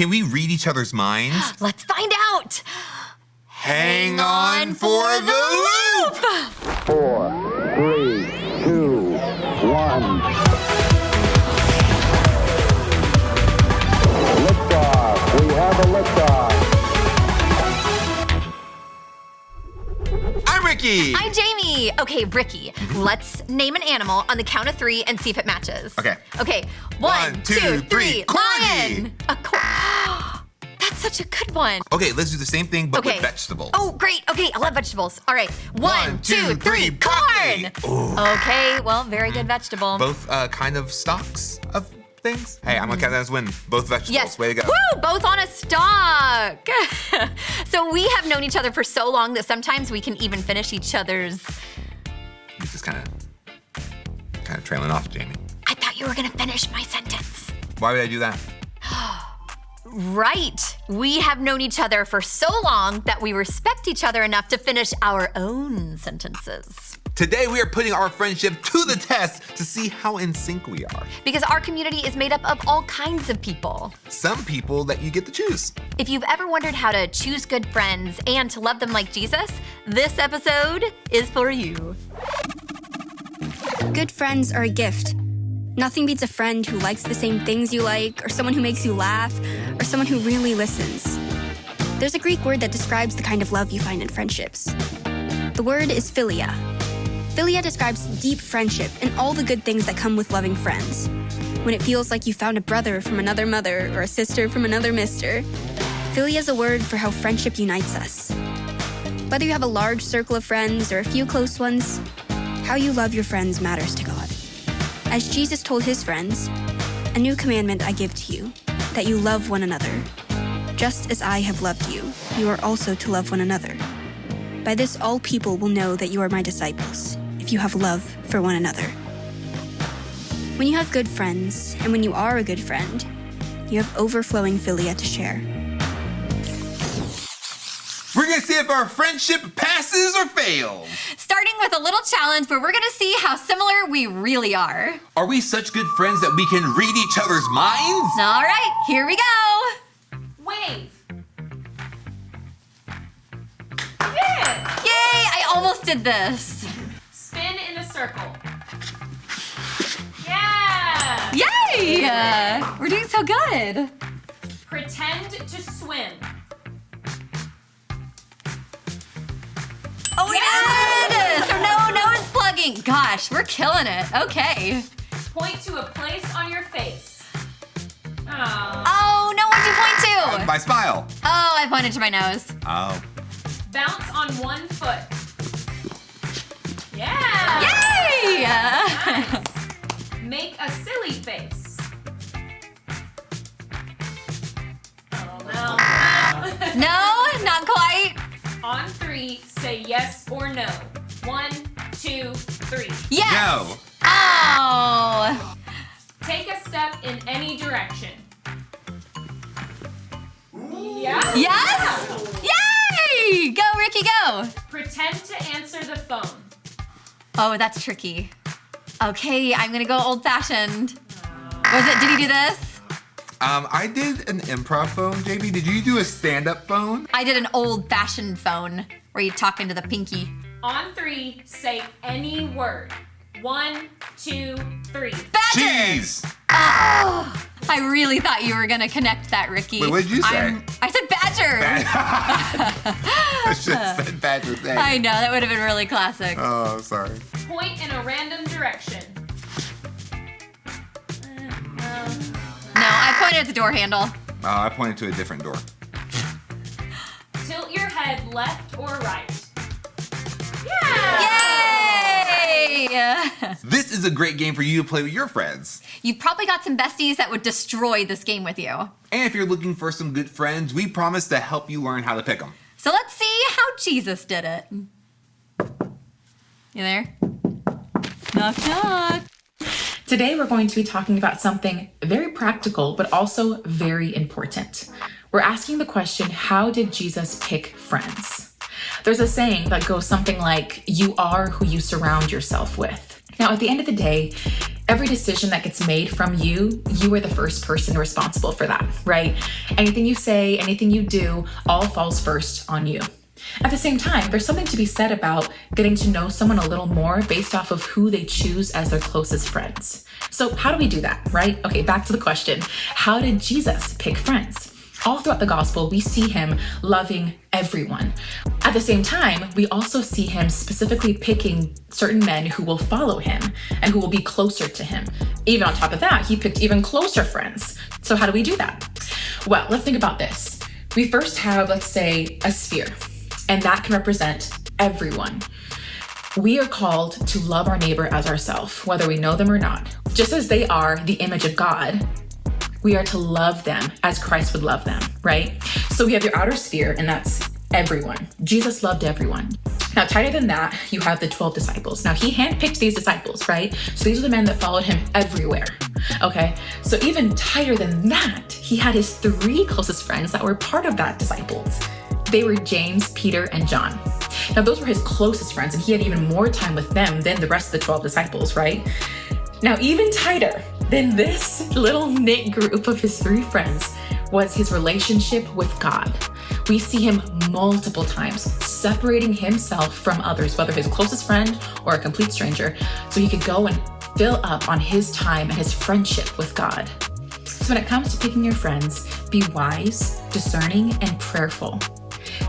Can we read each other's minds? Let's find out. Hang on for the loop! 4, 3, 2, 1. Liftoff. We have a liftoff. I'm Ricky. I'm Jayme. Okay, Ricky, let's name an animal on the count of 3 and see if it matches. Okay. Okay, 1, 1, 2, 2, 3, 3. corgi. Lion. That's such a good one. Okay, let's do the same thing, but with vegetables. Oh, great. Okay, I love vegetables. All right. 1, 2, 3, broccoli. corn. Ooh. Okay, well, very good vegetable. Both kind of stalks of things. Hey, I'm gonna count that as win. Both vegetables. Yes. Way to go. Woo! Both on a stalk. So we have known each other for so long that sometimes we can even finish each other's. You're just kind of trailing off, Jayme. I thought you were gonna finish my sentence. Why would I do that? Right. We have known each other for so long that we respect each other enough to finish our own sentences. Today we are putting our friendship to the test to see how in sync we are. Because our community is made up of all kinds of people. Some people that you get to choose. If you've ever wondered how to choose good friends and to love them like Jesus, this episode is for you. Good friends are a gift. Nothing beats a friend who likes the same things you like, or someone who makes you laugh, or someone who really listens. There's a Greek word that describes the kind of love you find in friendships. The word is philia. Philia describes deep friendship and all the good things that come with loving friends. When it feels like you found a brother from another mother or a sister from another mister, philia is a word for how friendship unites us. Whether you have a large circle of friends or a few close ones, how you love your friends matters to God. As Jesus told his friends, "A new commandment I give to you, that you love one another. Just as I have loved you, you are also to love one another. By this all people will know that you are my disciples, if you have love for one another." When you have good friends, and when you are a good friend, you have overflowing philia to share. We're gonna see if our friendship passes or fails. Starting with a little challenge where we're gonna see how similar we really are. Are we such good friends that we can read each other's minds? All right, here we go. Wave. Yeah. Yay, I almost did this. Spin in a circle. Yeah. Yay! We're doing so good. Pretend to swim. Oh, we did! So no nose plugging. Gosh, we're killing it. Okay. Point to a place on your face. Oh. Oh, no, what'd you point to? My smile. Oh, I pointed to my nose. Oh. Bounce on one foot. Yeah. Yay! Nice. Make a silly face. Oh, no. No, not quite. On 3, say yes or no. 1, 2, 3. Yes. No. Oh. Take a step in any direction. Yeah. Yes? Yay! Go, Ricky, go. Pretend to answer the phone. Oh, that's tricky. Okay, I'm gonna go old-fashioned. Did he do this? I did an improv phone, JB. Did you do a stand-up phone? I did an old-fashioned phone where you talk into the pinky. On 3, say any word. 1, 2, 3. Badger! Cheese. Oh, I really thought you were gonna connect that, Ricky. Wait, what did you say? I said badger. I should have said badger thing. I know, that would have been really classic. Oh, sorry. Point in a random direction. No, I pointed at the door handle. Oh, I pointed to a different door. Tilt your head left or right. Yay! This is a great game for you to play with your friends. You've probably got some besties that would destroy this game with you. And if you're looking for some good friends, we promise to help you learn how to pick them. So let's see how Jesus did it. You there? Knock, knock. Today we're going to be talking about something very practical, but also very important. We're asking the question, how did Jesus pick friends? There's a saying that goes something like, you are who you surround yourself with. Now, at the end of the day, every decision that gets made from you, you are the first person responsible for that, right? Anything you say, anything you do, all falls first on you. At the same time, there's something to be said about getting to know someone a little more based off of who they choose as their closest friends. So how do we do that, right? Okay, back to the question. How did Jesus pick friends? All throughout the gospel, we see him loving everyone. At the same time, we also see him specifically picking certain men who will follow him and who will be closer to him. Even on top of that, he picked even closer friends. So how do we do that? Well, let's think about this. We first have, let's say, a sphere, and that can represent everyone. We are called to love our neighbor as ourselves, whether we know them or not. Just as they are the image of God, we are to love them as Christ would love them, right? So we have your outer sphere, and that's everyone. Jesus loved everyone. Now, tighter than that, you have the 12 disciples. Now, he handpicked these disciples, right? So these are the men that followed him everywhere, okay? So even tighter than that, he had his 3 closest friends that were part of that disciples. They were James, Peter, and John. Now, those were his closest friends, and he had even more time with them than the rest of the 12 disciples, right? Now, even tighter than this little knit group of his 3 friends was his relationship with God. We see him multiple times separating himself from others, whether his closest friend or a complete stranger, so he could go and fill up on his time and his friendship with God. So when it comes to picking your friends, be wise, discerning, and prayerful.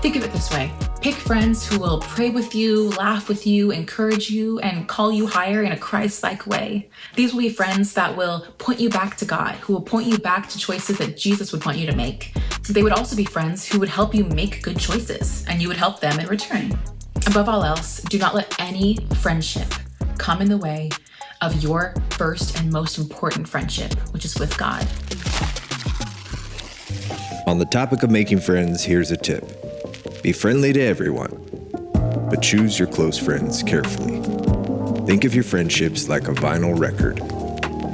Think of it this way. Pick friends who will pray with you, laugh with you, encourage you, and call you higher in a Christ-like way. These will be friends that will point you back to God, who will point you back to choices that Jesus would want you to make. They would also be friends who would help you make good choices, and you would help them in return. Above all else, do not let any friendship come in the way of your first and most important friendship, which is with God. On the topic of making friends, here's a tip. Be friendly to everyone, but choose your close friends carefully. Think of your friendships like a vinyl record.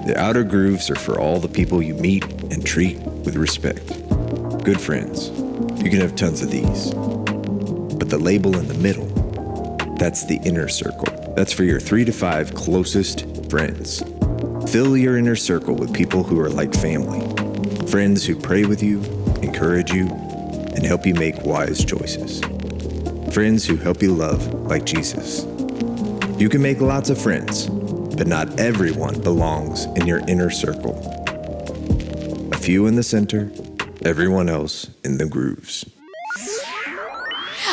The outer grooves are for all the people you meet and treat with respect. Good friends, you can have tons of these. But the label in the middle, that's the inner circle. That's for your 3 to 5 closest friends. Fill your inner circle with people who are like family. Friends who pray with you, encourage you, and help you make wise choices. Friends who help you love like Jesus. You can make lots of friends, but not everyone belongs in your inner circle. A few in the center, everyone else in the grooves.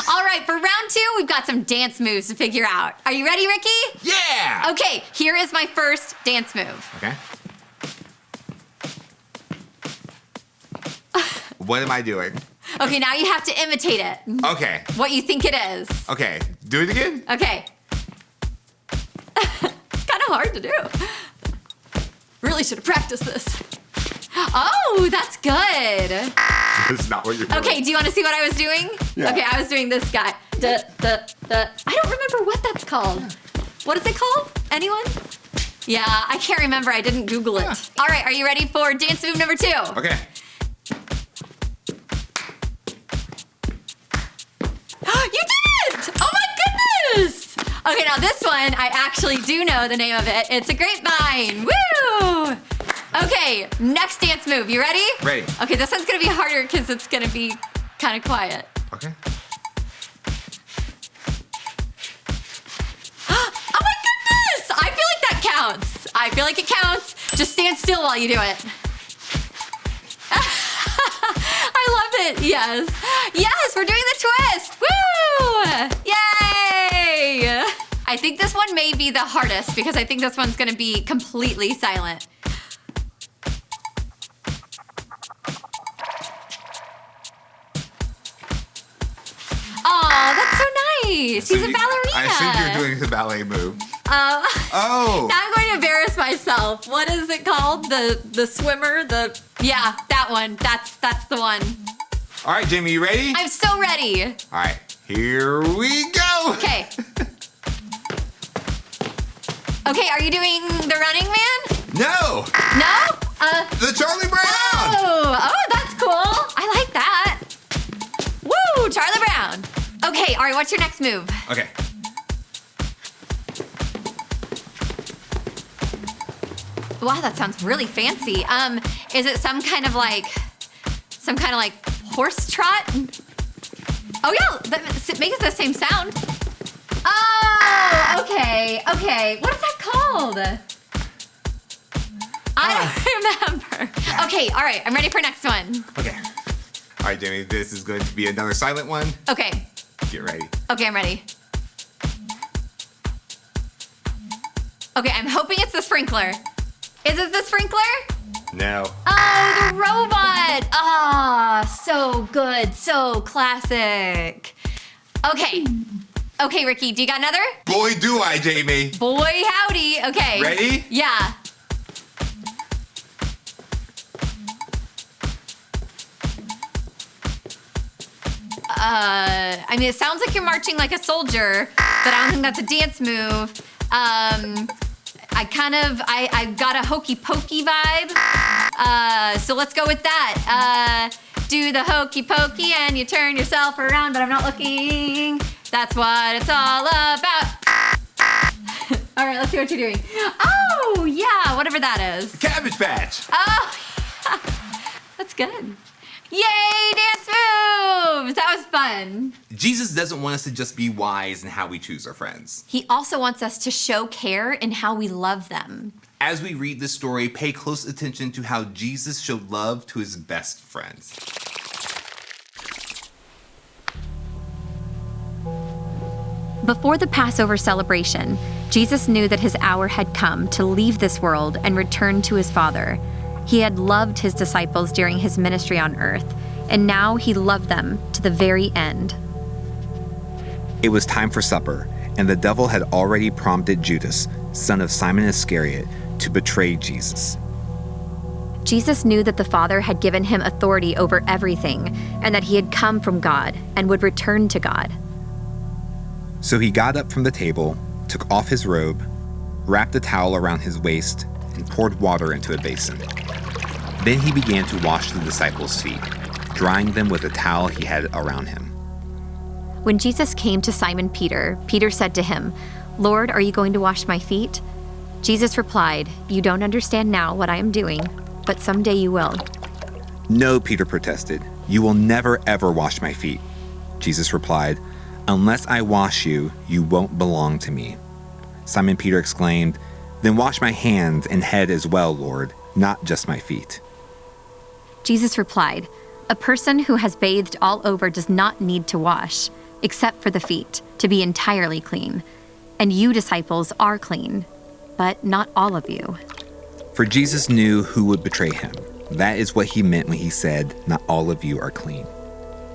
All right, for round 2, we've got some dance moves to figure out. Are you ready, Ricky? Yeah! Okay, here is my first dance move. Okay. What am I doing? Okay, now you have to imitate it. Okay. What you think it is. Okay. Do it again? Okay. It's kind of hard to do. Really should have practiced this. Oh, that's good. That's not what you're doing. Okay, do you want to see what I was doing? Yeah. Okay, I was doing this guy. I don't remember what that's called. What is it called? Anyone? Yeah, I can't remember. I didn't Google it. Yeah. All right, are you ready for dance move number 2? Okay. You did it! Oh my goodness! Okay, now this one, I actually do know the name of it. It's a grapevine. Woo! Okay, next dance move. You ready? Ready. Okay, this one's gonna be harder because it's gonna be kind of quiet. Okay. Oh my goodness! I feel like that counts. I feel like it counts. Just stand still while you do it. I love it. Yes. Yes, we're doing the twist. Woo! Yay! I think this one may be the hardest because I think this one's gonna be completely silent. Oh, that's so nice. He's a ballerina. I assume you're doing the ballet move. Now Oh. I'm going to embarrass myself. What is it called? The swimmer? Yeah, that one. That's the one. All right, Jayme, you ready? I'm so ready. All right, here we go. Okay. Okay, are you doing the Running Man? No, No? the Charlie Brown. Oh, that's cool. I like that. Woo, Charlie Brown. Okay, all right, what's your next move? Okay. Wow, that sounds really fancy. Is it some kind of like some kind of like horse trot. Oh yeah, that makes the same sound. Oh, okay. What is that called? I don't remember. Okay, all right, I'm ready for next one. Okay. All right, Jayme, this is going to be another silent one. Okay. Get ready. Okay, I'm ready. Okay, I'm hoping it's the sprinkler. Is it the sprinkler? No. Oh, the robot. Ah, so good, so classic. Okay, Ricky, do you got another? Boy, do I, Jayme. Boy, howdy. Okay. Ready? Yeah. I mean, it sounds like you're marching like a soldier, but I don't think that's a dance move. I got a hokey pokey vibe. So let's go with that. Do the hokey pokey and you turn yourself around, but I'm not looking. That's what it's all about. All right, let's see what you're doing. Oh, yeah, whatever that is. Cabbage Patch. Oh, that's good. Yay, dance moves! That was fun. Jesus doesn't want us to just be wise in how we choose our friends. He also wants us to show care in how we love them. As we read this story, pay close attention to how Jesus showed love to his best friends. Before the Passover celebration, Jesus knew that his hour had come to leave this world and return to his Father. He had loved his disciples during his ministry on earth, and now he loved them to the very end. It was time for supper, and the devil had already prompted Judas, son of Simon Iscariot, to betray Jesus. Jesus knew that the Father had given him authority over everything, and that he had come from God and would return to God. So he got up from the table, took off his robe, wrapped a towel around his waist, and poured water into a basin. Then he began to wash the disciples' feet, drying them with a towel he had around him. When Jesus came to Simon Peter, Peter said to him, "Lord, are you going to wash my feet?" Jesus replied, "You don't understand now what I am doing, but someday you will." "No," Peter protested. "You will never ever wash my feet." Jesus replied, "Unless I wash you, you won't belong to me." Simon Peter exclaimed, "Then wash my hands and head as well, Lord, not just my feet." Jesus replied, "A person who has bathed all over does not need to wash, except for the feet, to be entirely clean. And you, disciples, are clean, but not all of you." For Jesus knew who would betray him. That is what he meant when he said, "Not all of you are clean."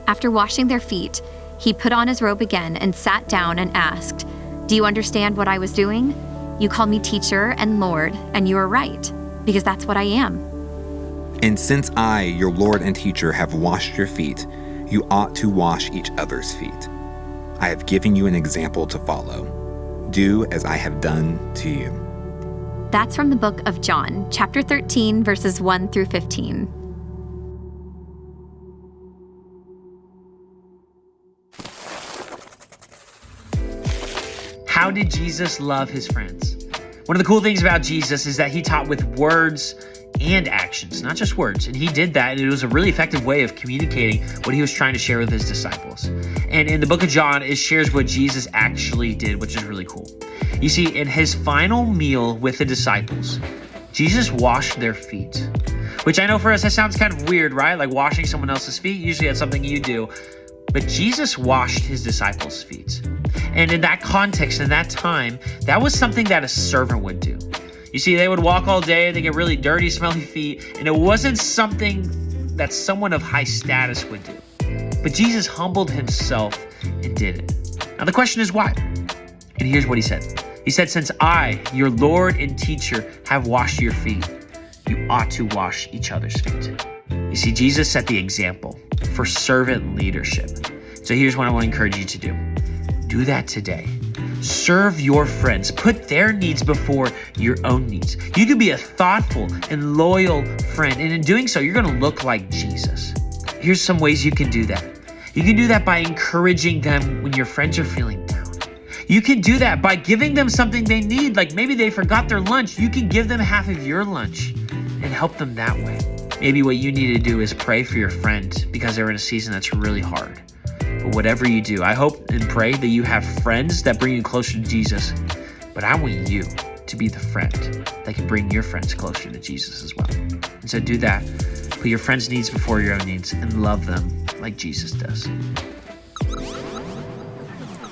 After washing their feet, he put on his robe again and sat down and asked, "Do you understand what I was doing? You call me teacher and Lord, and you are right, because that's what I am. And since I, your Lord and teacher, have washed your feet, you ought to wash each other's feet. I have given you an example to follow. Do as I have done to you." That's from the book of John, chapter 13, verses 1 through 15. How did Jesus love his friends? One of the cool things about Jesus is that he taught with words and actions, not just words. And he did that, and it was a really effective way of communicating what he was trying to share with his disciples. And in the book of John, it shares what Jesus actually did, which is really cool. You see, in his final meal with the disciples, Jesus washed their feet, which I know for us, that sounds kind of weird, right? Like washing someone else's feet. Usually that's something you do. But Jesus washed his disciples' feet. And in that context, in that time, that was something that a servant would do. You see, they would walk all day, they get really dirty, smelly feet, and it wasn't something that someone of high status would do. But Jesus humbled himself and did it. Now the question is why? And here's what he said. He said, "Since I, your Lord and teacher, have washed your feet, you ought to wash each other's feet." You see, Jesus set the example for servant leadership. So here's what I want to encourage you to do. Do that today. Serve your friends. Put their needs before your own needs. You can be a thoughtful and loyal friend. And in doing so, you're going to look like Jesus. Here's some ways you can do that. You can do that by encouraging them when your friends are feeling down. You can do that by giving them something they need. Like maybe they forgot their lunch. You can give them half of your lunch and help them that way. Maybe what you need to do is pray for your friend because they're in a season that's really hard. But whatever you do, I hope and pray that you have friends that bring you closer to Jesus. But I want you to be the friend that can bring your friends closer to Jesus as well. And so do that. Put your friends' needs before your own needs and love them like Jesus does.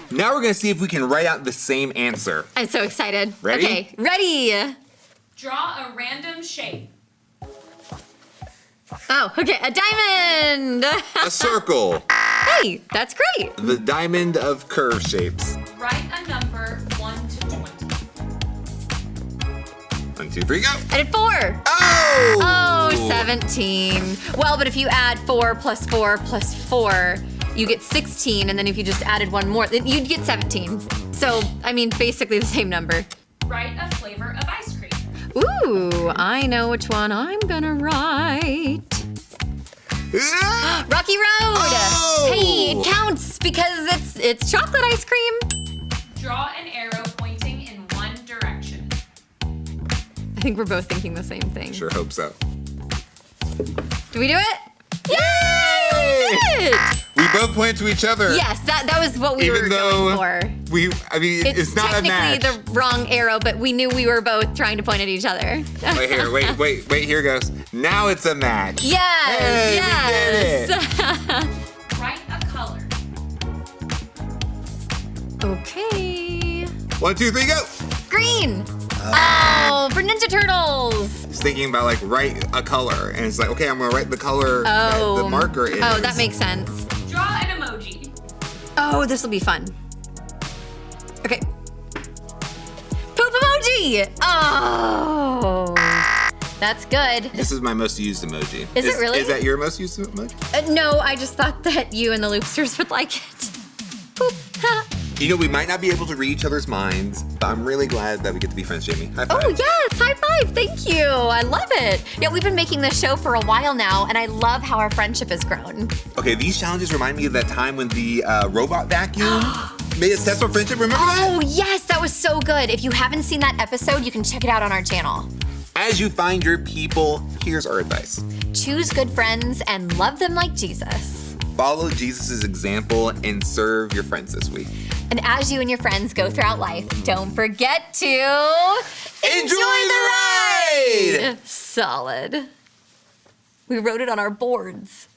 Now we're going to see if we can write out the same answer. I'm so excited. Ready? Okay, ready. Draw a random shape. Oh, okay, a diamond. A circle. Hey, that's great. The diamond of curve shapes. Write a number 1 to 20. 1, 2, 3, go. I did 4. Oh! Oh, 17. Well, but if you add 4 plus 4 plus 4, you get 16, and then if you just added one more, then you'd get 17. So, I mean, basically the same number. Write a flavor of ice cream. Ooh, I know which one I'm gonna write. Rocky Road. Oh! Hey, it counts because it's chocolate ice cream. Draw an arrow pointing in one direction. I think we're both thinking the same thing. Sure hope so. Do we do it? Yay! We did it! We both point to each other. Yes, that was what we were going for. It's not a match. Technically the wrong arrow, but we knew we were both trying to point at each other. Wait, here, wait, here goes. Now it's a match. Yes, Hey, we did it. Write a color. Okay. 1, 2, 3, go. Green. Oh, for Ninja Turtles. I was thinking about write a color, and it's like, okay, I'm gonna write the color that the marker is. Oh, that makes sense. Draw an emoji. Oh, this will be fun. Okay. Poop emoji. Oh, that's good. This is my most used emoji. Is it really? Is that your most used emoji? No, I just thought that you and the Loopsters would like it. Poop. You know, we might not be able to read each other's minds, but I'm really glad that we get to be friends, Jayme. High five. Oh, yes. High five. Thank you. I love it. Yeah, we've been making this show for a while now, and I love how our friendship has grown. Okay, these challenges remind me of that time when the robot vacuum made us test our friendship. Remember that? Oh, yes. That was so good. If you haven't seen that episode, you can check it out on our channel. As you find your people, here's our advice. Choose good friends and love them like Jesus. Follow Jesus' example and serve your friends this week. And as you and your friends go throughout life, don't forget to enjoy the ride! Solid. We wrote it on our boards.